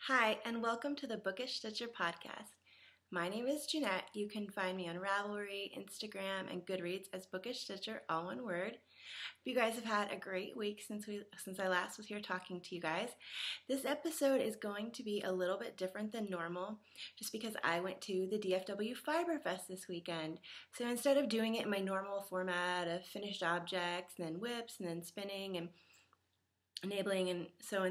Hi, and welcome to the BookishStitcher podcast. My name is Jeanette. You can find me on Ravelry, Instagram, and Goodreads as BookishStitcher, all one word. If you guys have had a great week since I last was here talking to you guys. This episode is going to be a little bit different than normal, just because I went to the DFW Fiber Fest this weekend. So instead of doing it in my normal format of finished objects, and then whips, and then spinning, and enabling and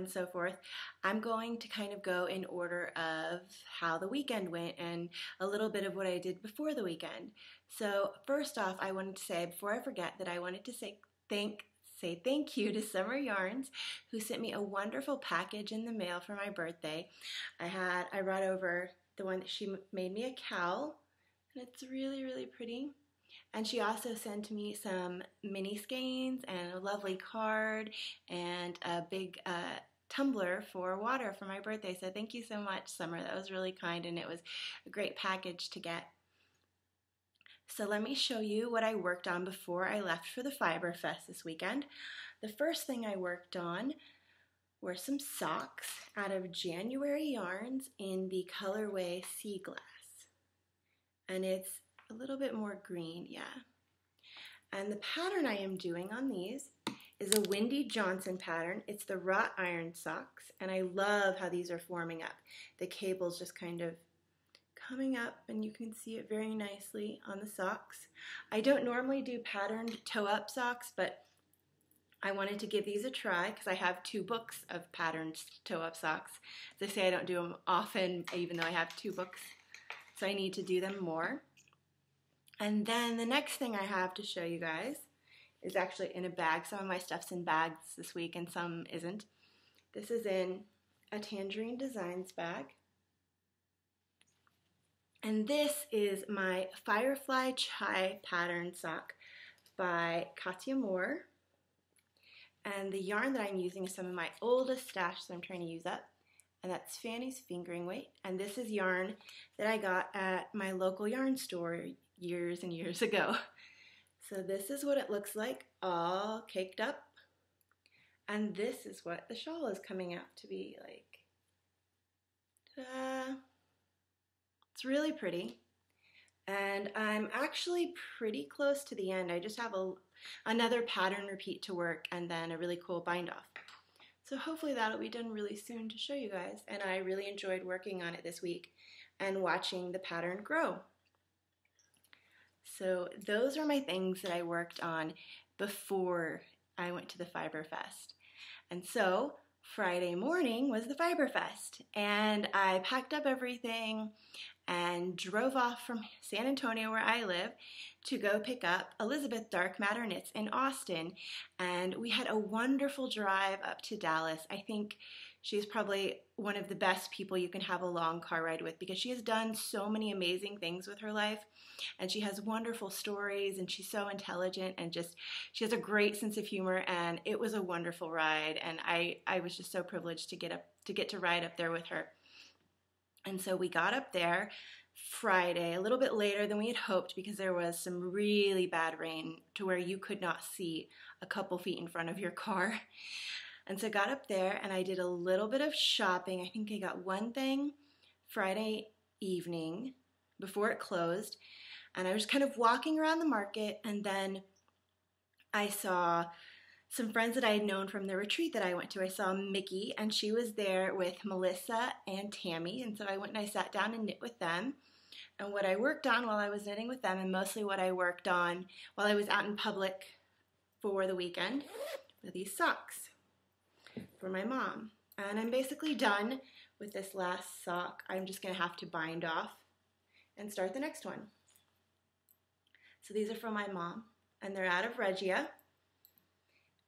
so forth, I'm going to kind of go in order of how the weekend went and a little bit of what I did before the weekend. So first off, I wanted to say, before I forget, that I wanted to say thank you to Summer Yarns, who sent me a wonderful package in the mail for my birthday. I brought over the one that she made me a cowl, and it's really, really pretty. And she also sent me some mini skeins and a lovely card and a big tumbler for water for my birthday. So thank you so much, Summer. That was really kind, and it was a great package to get. So let me show you what I worked on before I left for the Fiber Fest this weekend. The first thing I worked on were some socks out of January yarns in the colorway Sea Glass. And it's a little bit more green, yeah. And the pattern I am doing on these is a Wendy Johnson pattern. It's the wrought iron socks, and I love how these are forming up. The cable's just kind of coming up, and you can see it very nicely on the socks. I don't normally do patterned toe-up socks, but I wanted to give these a try because I have 2 books of patterned toe-up socks. As I say, I don't do them often, even though I have 2 books, so I need to do them more. And then the next thing I have to show you guys is actually in a bag. Some of my stuff's in bags this week and some isn't. This is in a Tangerine Designs bag. And this is my Firefly Chai pattern sock by Katya Moore. And the yarn that I'm using is some of my oldest stash that I'm trying to use up. And that's Fanny's Fingering Weight. And this is yarn that I got at my local yarn store years and years ago. So this is what it looks like, all caked up. And this is what the shawl is coming out to be like. Ta-da! It's really pretty. And I'm actually pretty close to the end. I just have another pattern repeat to work and then a really cool bind off. So hopefully that'll be done really soon to show you guys. And I really enjoyed working on it this week and watching the pattern grow. So those are my things that I worked on before I went to the Fiber Fest. And so Friday morning was the Fiber Fest, and I packed up everything and drove off from San Antonio, where I live, to go pick up Elizabeth Dark Matter Knits in Austin. And we had a wonderful drive up to Dallas. I think she's probably one of the best people you can have a long car ride with, because she has done so many amazing things with her life, and she has wonderful stories, and she's so intelligent, and just she has a great sense of humor, and it was a wonderful ride, and I was just so privileged to get to ride up there with her. And so we got up there Friday a little bit later than we had hoped, because there was some really bad rain to where you could not see a couple feet in front of your car. And so I got up there and I did a little bit of shopping. I think I got one thing Friday evening before it closed. And I was kind of walking around the market, and then I saw some friends that I had known from the retreat that I went to. I saw Mickey, and she was there with Melissa and Tammy, and so I went and I sat down and knit with them. And what I worked on while I was knitting with them, and mostly what I worked on while I was out in public for the weekend, were these socks for my mom. And I'm basically done with this last sock. I'm just going to have to bind off and start the next one. So these are for my mom, and they're out of Regia.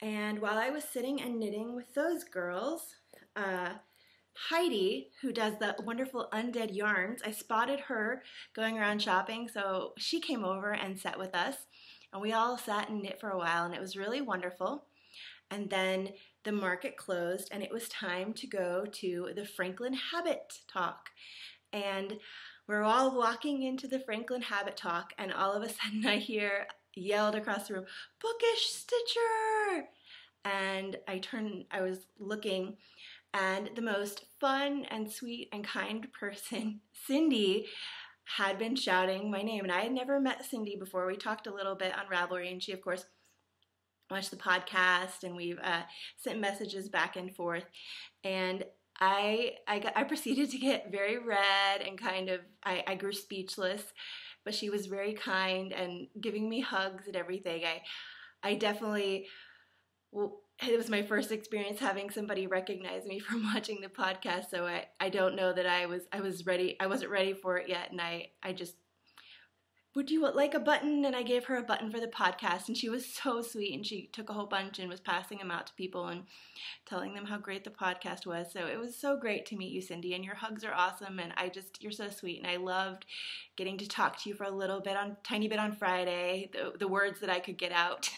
And while I was sitting and knitting with those girls, Heidi, who does the wonderful Undead Yarns, I spotted her going around shopping, so she came over and sat with us, and we all sat and knit for a while, and it was really wonderful. And then the market closed, and it was time to go to the Franklin Habit Talk. And we're all walking into the Franklin Habit Talk, and all of a sudden I hear yelled across the room, "BookishStitcher!" And I was looking And the most fun and sweet and kind person, Cindy, had been shouting my name. And I had never met Cindy before. We talked a little bit on Ravelry, and she, of course, watched the podcast, and we've sent messages back and forth. And I proceeded to get very red and kind of, I grew speechless, but she was very kind and giving me hugs and everything. I definitely, well, it was my first experience having somebody recognize me from watching the podcast, so I don't know that I was ready. I wasn't ready for it yet, and I just, would you like a button? And I gave her a button for the podcast, and she was so sweet, and she took a whole bunch and was passing them out to people and telling them how great the podcast was. So it was so great to meet you, Cindy, and your hugs are awesome, and you're so sweet, and I loved getting to talk to you for a tiny bit on Friday, the words that I could get out.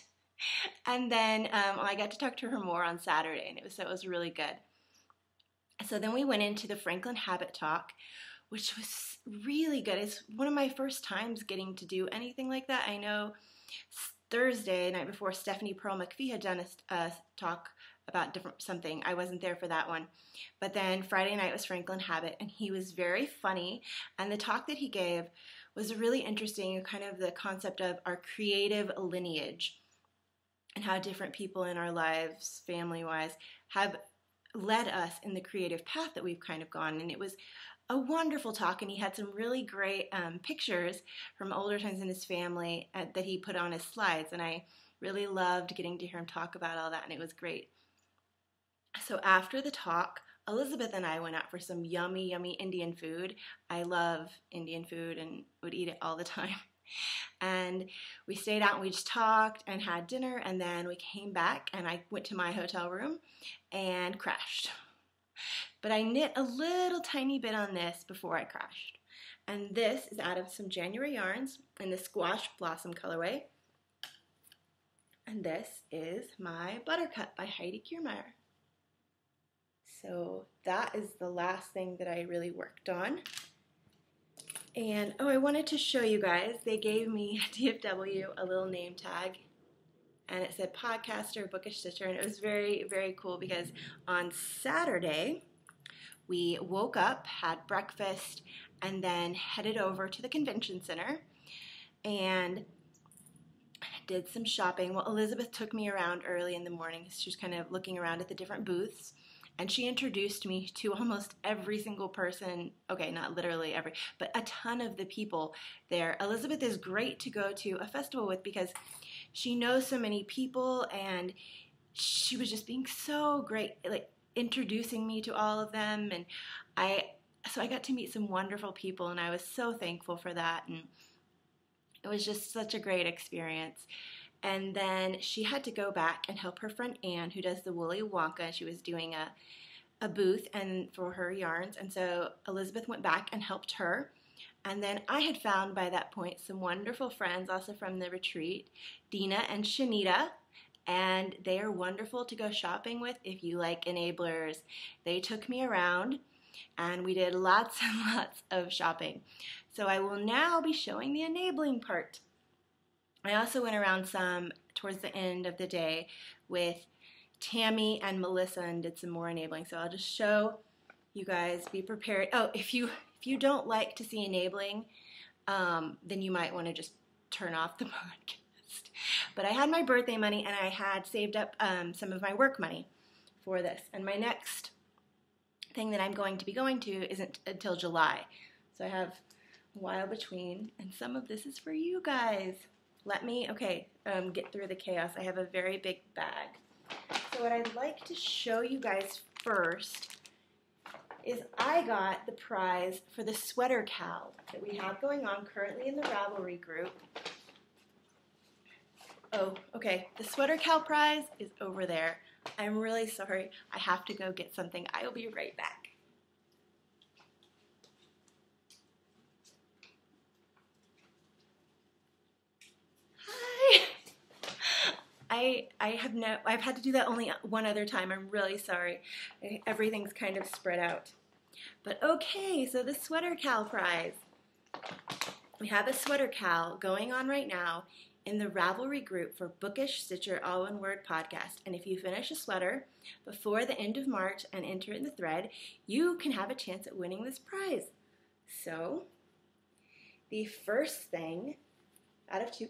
And then I got to talk to her more on Saturday, and it was really good. So then we went into the Franklin Habit Talk, which was really good. It's one of my first times getting to do anything like that. I know Thursday, night before, Stephanie Pearl McPhee had done a talk about something. I wasn't there for that one. But then Friday night was Franklin Habit, and he was very funny. And the talk that he gave was really interesting, kind of the concept of our creative lineage and how different people in our lives, family-wise, have led us in the creative path that we've kind of gone. And it was a wonderful talk, and he had some really great pictures from older times in his family that he put on his slides, and I really loved getting to hear him talk about all that, and it was great. So after the talk, Elizabeth and I went out for some yummy, yummy Indian food. I love Indian food and would eat it all the time. And we stayed out and we just talked and had dinner, and then we came back and I went to my hotel room and crashed. But I knit a little tiny bit on this before I crashed. And this is out of some January yarns in the Squash Blossom colorway. And this is my Buttercut by Heidi Kiermaier. So that is the last thing that I really worked on. And, I wanted to show you guys, they gave me DFW a little name tag, and it said podcaster, BookishStitcher, and it was very, very cool because on Saturday, we woke up, had breakfast, and then headed over to the convention center and did some shopping. Well, Elizabeth took me around early in the morning. She was kind of looking around at the different booths, and she introduced me to almost every single person. Okay, not literally every, but a ton of the people there. Elizabeth is great to go to a festival with because she knows so many people, and she was just being so great, like introducing me to all of them, and so I got to meet some wonderful people, and I was so thankful for that, and it was just such a great experience. And then she had to go back and help her friend Anne, who does the Woolly Wonka. She was doing a booth and for her yarns, and so Elizabeth went back and helped her. And then I had found by that point some wonderful friends also from the retreat, Dina and Shanita, and they are wonderful to go shopping with if you like enablers. They took me around, and we did lots and lots of shopping. So I will now be showing the enabling part. I also went around some towards the end of the day with Tammy and Melissa and did some more enabling. So I'll just show you guys, be prepared. Oh, if you don't like to see enabling, then you might want to just turn off the podcast. But I had my birthday money, and I had saved up some of my work money for this. And my next thing that I'm going to be going to isn't until July. So I have a while between, and some of this is for you guys. Let me, get through the chaos. I have a very big bag. So what I'd like to show you guys first is I got the prize for the sweater cowl that we have going on currently in the Ravelry group. Oh, okay, the sweater cowl prize is over there. I'm really sorry. I have to go get something. I will be right back. I've had to do that only one other time. I'm really sorry. Everything's kind of spread out. But okay, so the sweater cowl prize. We have a sweater cowl going on right now in the Ravelry group for Bookish Stitcher All One Word podcast. And if you finish a sweater before the end of March and enter in the thread, you can have a chance at winning this prize. So the first thing out of 2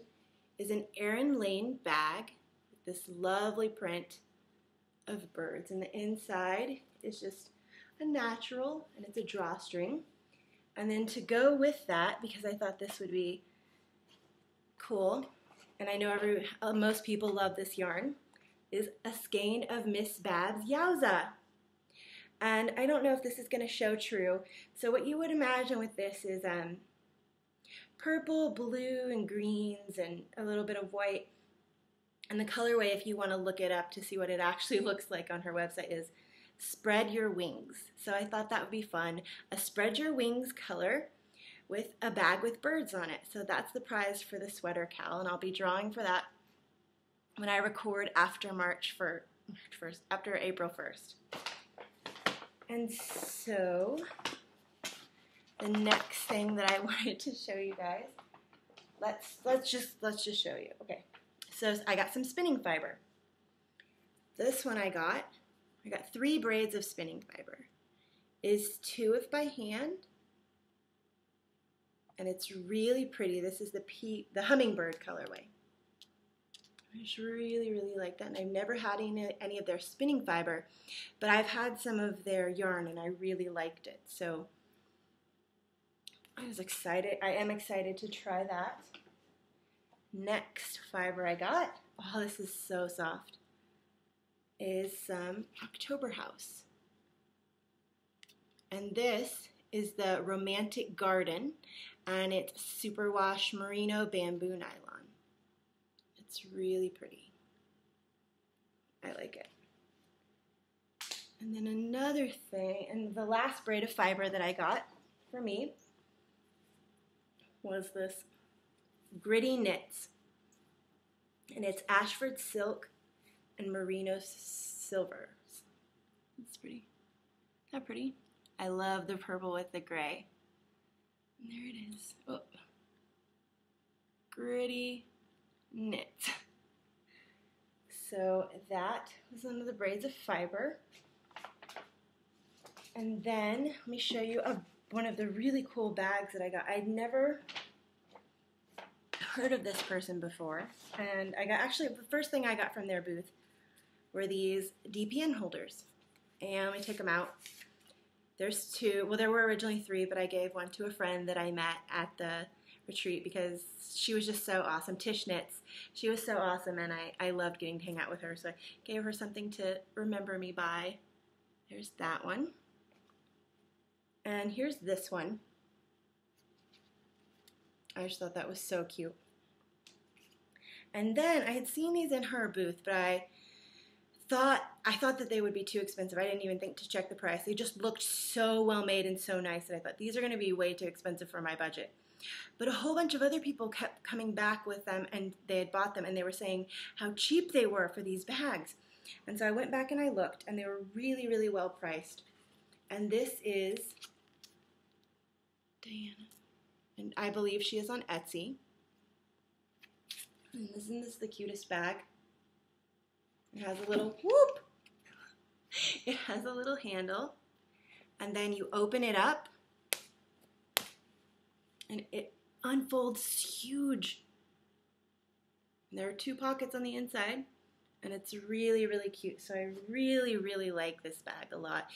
is an Erin Lane bag with this lovely print of birds. And the inside is just a natural, and it's a drawstring. And then to go with that, because I thought this would be cool, and I know most people love this yarn, is a skein of Miss Babs Yowza. And I don't know if this is going to show true. So what you would imagine with this is purple, blue, and greens, and a little bit of white. And the colorway, if you want to look it up to see what it actually looks like on her website, is Spread Your Wings. So I thought that would be fun. A Spread Your Wings color with a bag with birds on it. So that's the prize for the sweater, Cal, and I'll be drawing for that when I record after after April 1st. And so the next thing that I wanted to show you guys, let's just show you. Okay, so I got some spinning fiber. This one I got 3 braids of spinning fiber. Is 2 if by hand, and it's really pretty. This is the hummingbird colorway. I just really, really like that, and I've never had any of their spinning fiber, but I've had some of their yarn, and I really liked it. So I am excited to try that. Next fiber I got, oh, this is so soft, is some October House. And this is the Romantic Garden, and it's superwash merino bamboo nylon. It's really pretty. I like it. And then another thing, and the last braid of fiber that I got for me was this Gritty Knits. And it's Ashford silk and merino silver. It's pretty. Isn't that pretty? I love the purple with the gray. And there it is. Oh. Gritty Knit. So that was one of the braids of fiber. And then let me show you one of the really cool bags that I got. I'd never heard of this person before, and actually the first thing I got from their booth were these DPN holders. And let me take them out. There's 2. Well, there were originally 3, but I gave one to a friend that I met at the retreat because she was just so awesome. Tish Knits. She was so awesome, and I loved getting to hang out with her, so I gave her something to remember me by. There's that one. And here's this one. I just thought that was so cute. And then I had seen these in her booth, but I thought that they would be too expensive. I didn't even think to check the price. They just looked so well made and so nice that I thought these are going to be way too expensive for my budget. But a whole bunch of other people kept coming back with them, and they had bought them, and they were saying how cheap they were for these bags. And so I went back and I looked, and they were really, really well priced. And this is Diana, and I believe she is on Etsy. And isn't this the cutest bag? It has a little whoop. It has a little handle, and then you open it up, and it unfolds huge. And there are 2 pockets on the inside, and it's really, really cute. So I really, really like this bag a lot.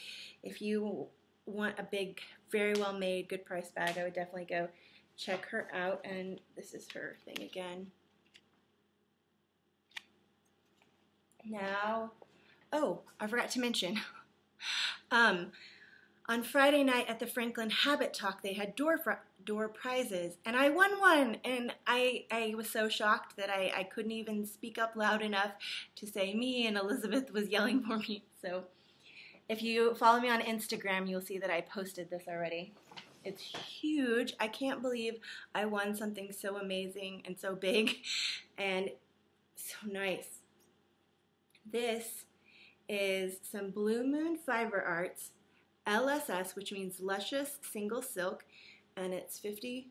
If you want a big, very well made, good price bag, I would definitely go check her out. And this is her thing again. Now, oh, I forgot to mention, on Friday night at the Franklin Habit Talk, they had door prizes, and I won one, and I was so shocked that I couldn't even speak up loud enough to say me, and Elizabeth was yelling for me. So if you follow me on Instagram, you'll see that I posted this already. It's huge. I can't believe I won something so amazing and so big and so nice. This is some Blue Moon Fiber Arts LSS, which means Luscious Single Silk, and it's 50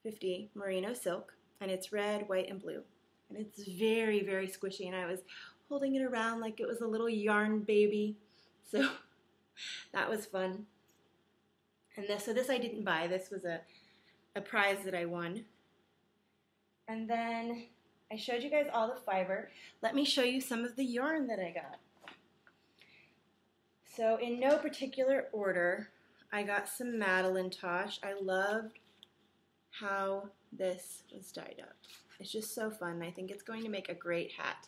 250 merino silk, and it's red, white, and blue. And it's very, very squishy, and I was holding it around like it was a little yarn baby. So that was fun. And this I didn't buy. This was a prize that I won. And then I showed you guys all the fiber. Let me show you some of the yarn that I got. So in no particular order, I got some Madeline-tosh. I loved how this was dyed up. It's just so fun. I think it's going to make a great hat.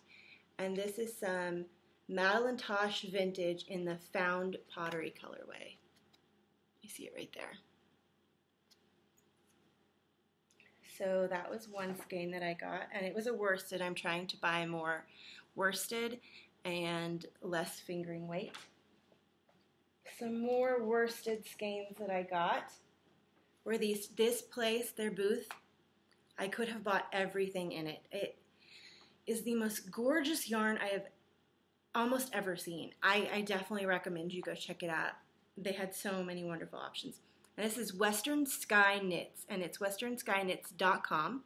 And this is some Madeline-tosh vintage in the Found Pottery colorway. You see it right there. So that was one skein that I got, and it was a worsted. I'm trying to buy more worsted and less fingering weight. Some more worsted skeins that I got were this place, their booth. I could have bought everything in it. It is the most gorgeous yarn I have almost ever seen. I definitely recommend you go check it out. They had so many wonderful options. And this is Western Sky Knits, and it's westernskyknits.com.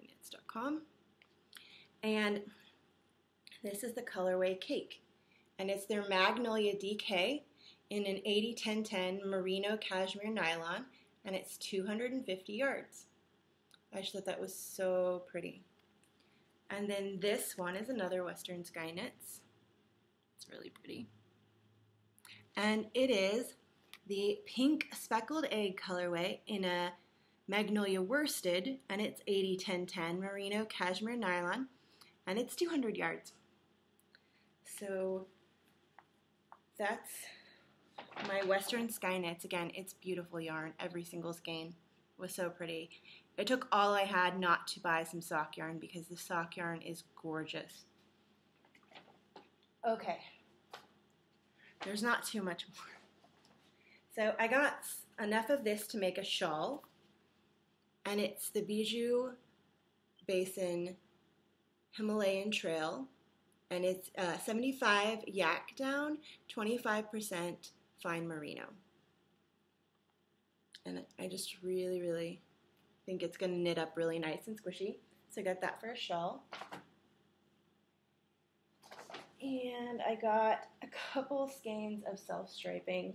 Knits.com. And this is the colorway Cake. And it's their Magnolia DK in an 80-10-10 merino cashmere nylon, and it's 250 yards. I just thought that was so pretty. And then this one is another Western Sky Knits. It's really pretty. And it is the pink speckled egg colorway in a magnolia worsted, and it's 80-10-10 merino cashmere nylon, and it's 200 yards. So that's my Western Sky Knits. Again, it's beautiful yarn. Every single skein was so pretty. It took all I had not to buy some sock yarn because the sock yarn is gorgeous. Okay. There's not too much more. So I got enough of this to make a shawl, and it's the Bijou Basin Himalayan Trail, and it's 75 yak down, 25% fine merino. And I just really, really think it's going to knit up really nice and squishy. So I got that for a shawl. And I got a couple skeins of self-striping.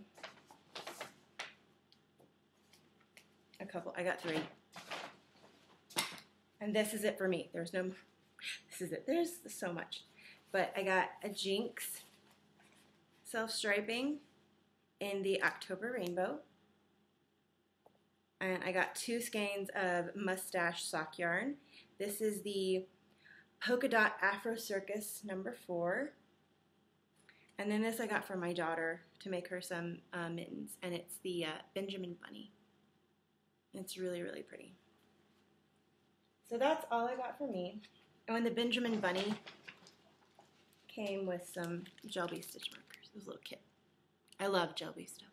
I got 3. And this is it for me. There's no, this is it. There's so much. But I got a Jinx self-striping in the October Rainbow. And I got 2 skeins of mustache sock yarn. This is the Polka Dot Afro Circus number 4. And then this I got for my daughter to make her some mittens. And it's the Benjamin Bunny. It's really, really pretty. So that's all I got for me. Oh, and the Benjamin Bunny came with some gel bee stitch markers. It was a little kit. I love gel bee stuff.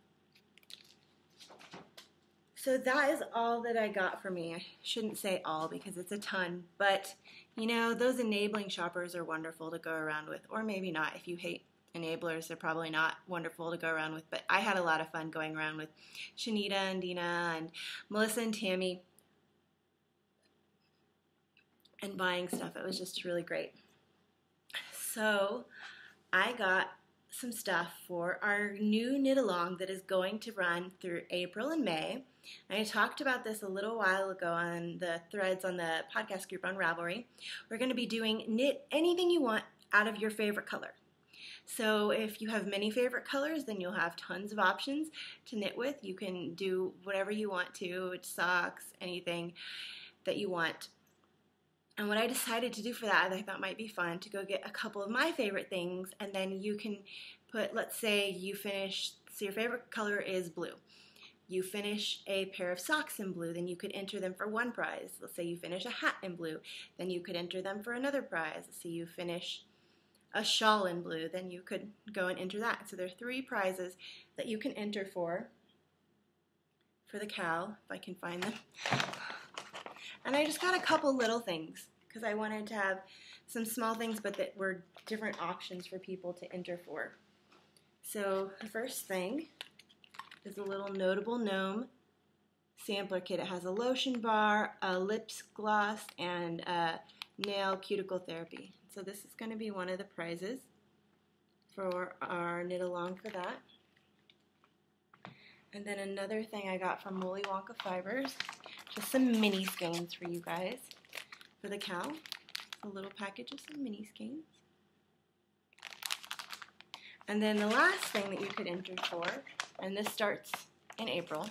So that is all that I got for me. I shouldn't say all because it's a ton, but you know, those enabling shoppers are wonderful to go around with, or maybe not. If you hate enablers, they're probably not wonderful to go around with, but I had a lot of fun going around with Shanita and Dina and Melissa and Tammy and buying stuff. It was just really great. So I got some stuff for our new knit along that is going to run through April and May. And I talked about this a little while ago on the threads on the podcast group on Ravelry. We're going to be doing knit anything you want out of your favorite color. So if you have many favorite colors, then you'll have tons of options to knit with. You can do whatever you want to, socks, anything that you want. And what I decided to do for that, I thought might be fun, to go get a couple of my favorite things, and then you can put, let's say you finish, so your favorite color is blue. You finish a pair of socks in blue, then you could enter them for one prize. Let's say you finish a hat in blue, then you could enter them for another prize. Let's say you finish a shawl in blue, then you could go and enter that. So there are 3 prizes that you can enter for the cow, if I can find them. And I just got a couple little things because I wanted to have some small things but that were different options for people to enter for. So the first thing is a little notable gnome sampler kit. It has a lotion bar, a lips gloss, and a nail cuticle therapy. So this is going to be one of the prizes for our knit along for that. And then another thing I got from Willy Wonka Fibers, just some mini skeins for you guys for the cow. A little package of some mini skeins. And then the last thing that you could enter for, and this starts in April,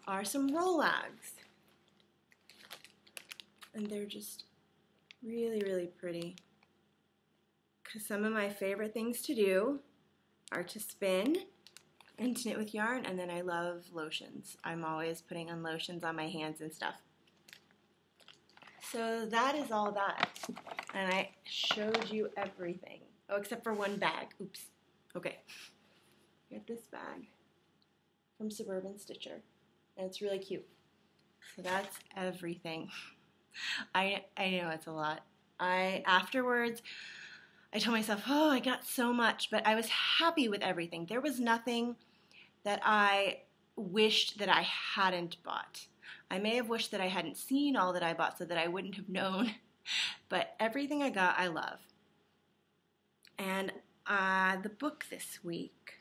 are some roll-ags. And they're just really, really pretty. Because some of my favorite things to do are to spin and to knit with yarn, and then I love lotions. I'm always putting on lotions on my hands and stuff. So that is all that. And I showed you everything. Oh, except for one bag. Oops. Okay. Get this bag from Suburban Stitcher. And it's really cute. So that's everything. I know it's a lot. Afterwards, I told myself, oh, I got so much, but I was happy with everything. There was nothing that I wished that I hadn't bought. I may have wished that I hadn't seen all that I bought so that I wouldn't have known, but everything I got, I love. And the book this week,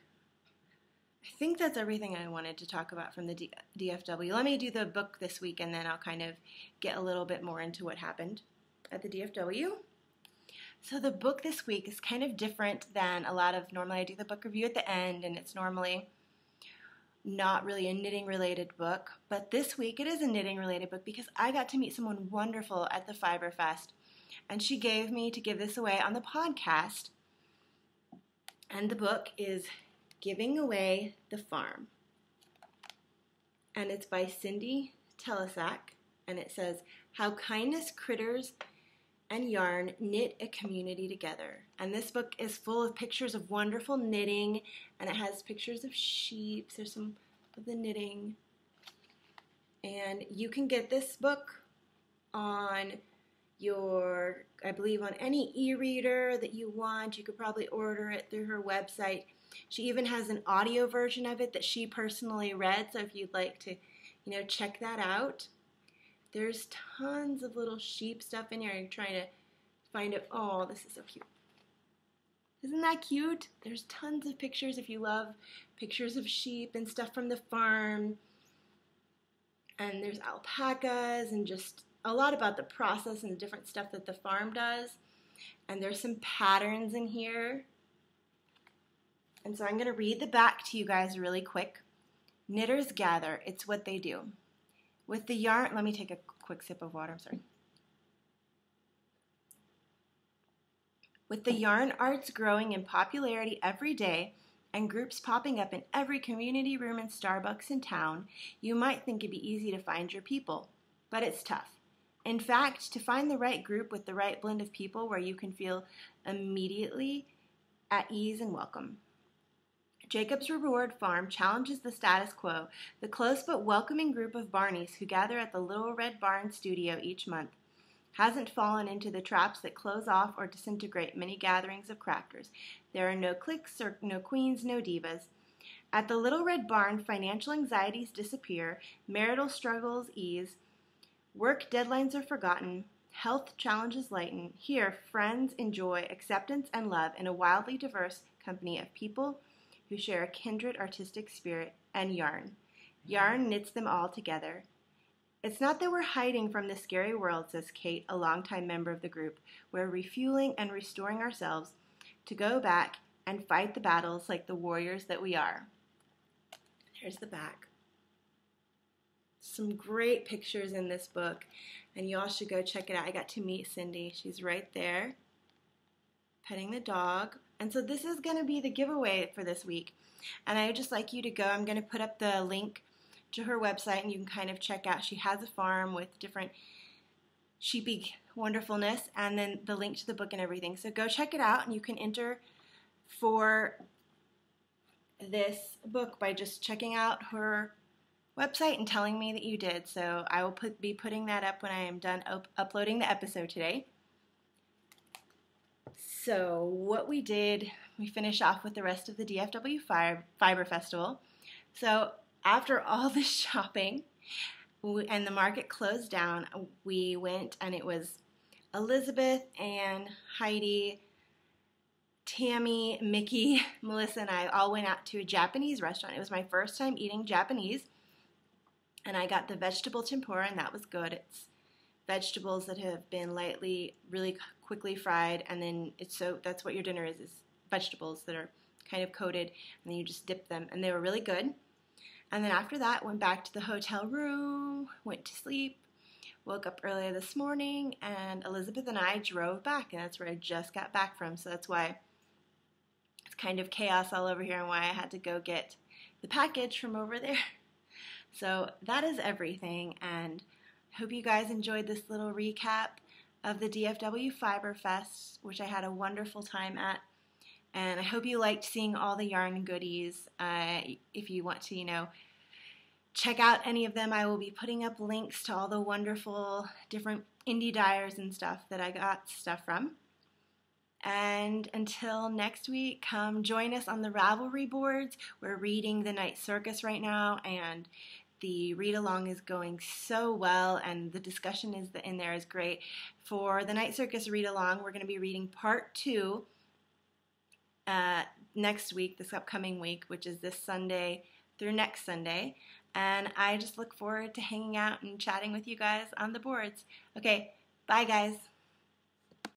I think that's everything I wanted to talk about from the DFW. Let me do the book this week, and then I'll kind of get a little bit more into what happened at the DFW. So the book this week is kind of different than a lot of, normally I do the book review at the end, and it's normally not really a knitting related book, but this week it is a knitting related book because I got to meet someone wonderful at the Fiber Fest, and she gave me to give this away on the podcast. And the book is Giving Away the Farm, and it's by Cindy Telisak, and it says, How Kindness, Critters, and Yarn Knit a Community Together. And this book is full of pictures of wonderful knitting, and it has pictures of sheep. There's some of the knitting. And you can get this book on your, I believe, on any e-reader that you want. You could probably order it through her website. She even has an audio version of it that she personally read, so if you'd like to, check that out. There's tons of little sheep stuff in here. I'm trying to find it. Oh, this is so cute. Isn't that cute? There's tons of pictures if you love pictures of sheep and stuff from the farm. And there's alpacas and just a lot about the process and the different stuff that the farm does. And there's some patterns in here. And so I'm going to read the back to you guys really quick. Knitters gather. It's what they do. With the yarn, let me take a quick sip of water, I'm sorry. With the yarn arts growing in popularity every day and groups popping up in every community room and Starbucks in town, you might think it'd be easy to find your people, but it's tough. In fact, to find the right group with the right blend of people where you can feel immediately at ease and welcome. Jacob's Reward Farm challenges the status quo, the close but welcoming group of Barneys who gather at the Little Red Barn studio each month. Hasn't fallen into the traps that close off or disintegrate many gatherings of crafters. There are no cliques or no queens, no divas. At the Little Red Barn, financial anxieties disappear, marital struggles ease, work deadlines are forgotten, health challenges lighten. Here, friends enjoy acceptance and love in a wildly diverse company of people who share a kindred artistic spirit and yarn. Yarn knits them all together. It's not that we're hiding from the scary world, says Kate, a longtime member of the group. We're refueling and restoring ourselves to go back and fight the battles like the warriors that we are. Here's the back. Some great pictures in this book, and y'all should go check it out. I got to meet Cindy. She's right there, petting the dog. And so this is going to be the giveaway for this week. And I would just like you to go. I'm going to put up the link to her website, and you can kind of check out. She has a farm with different sheepy wonderfulness, and then the link to the book and everything. So go check it out, and you can enter for this book by just checking out her website and telling me that you did. So I will be putting that up when I am done uploading the episode today. So what we did, we finished off with the rest of the DFW Fiber Festival. So after all the shopping and the market closed down, we went, and it was Elizabeth, Anne, Heidi, Tammy, Mickey, Melissa, and I all went out to a Japanese restaurant. It was my first time eating Japanese, and I got the vegetable tempura, and that was good. It's vegetables that have been really quickly fried, and then that's what your dinner is vegetables that are kind of coated, and then you just dip them, and they were really good. And then after that, went back to the hotel room, went to sleep, woke up earlier this morning, and Elizabeth and I drove back, and that's where I just got back from, so that's why it's kind of chaos all over here and why I had to go get the package from over there. So that is everything, and I hope you guys enjoyed this little recap of the DFW Fiber Fest, which I had a wonderful time at. And I hope you liked seeing all the yarn goodies. If you want to, check out any of them, I will be putting up links to all the wonderful different indie dyers and stuff that I got stuff from. And until next week, come join us on the Ravelry boards. We're reading The Night Circus right now, and the read-along is going so well, and the discussion in there is great. For the Night Circus read-along, we're going to be reading part 2 next week, this upcoming week, which is this Sunday through next Sunday. And I just look forward to hanging out and chatting with you guys on the boards. Okay, bye guys.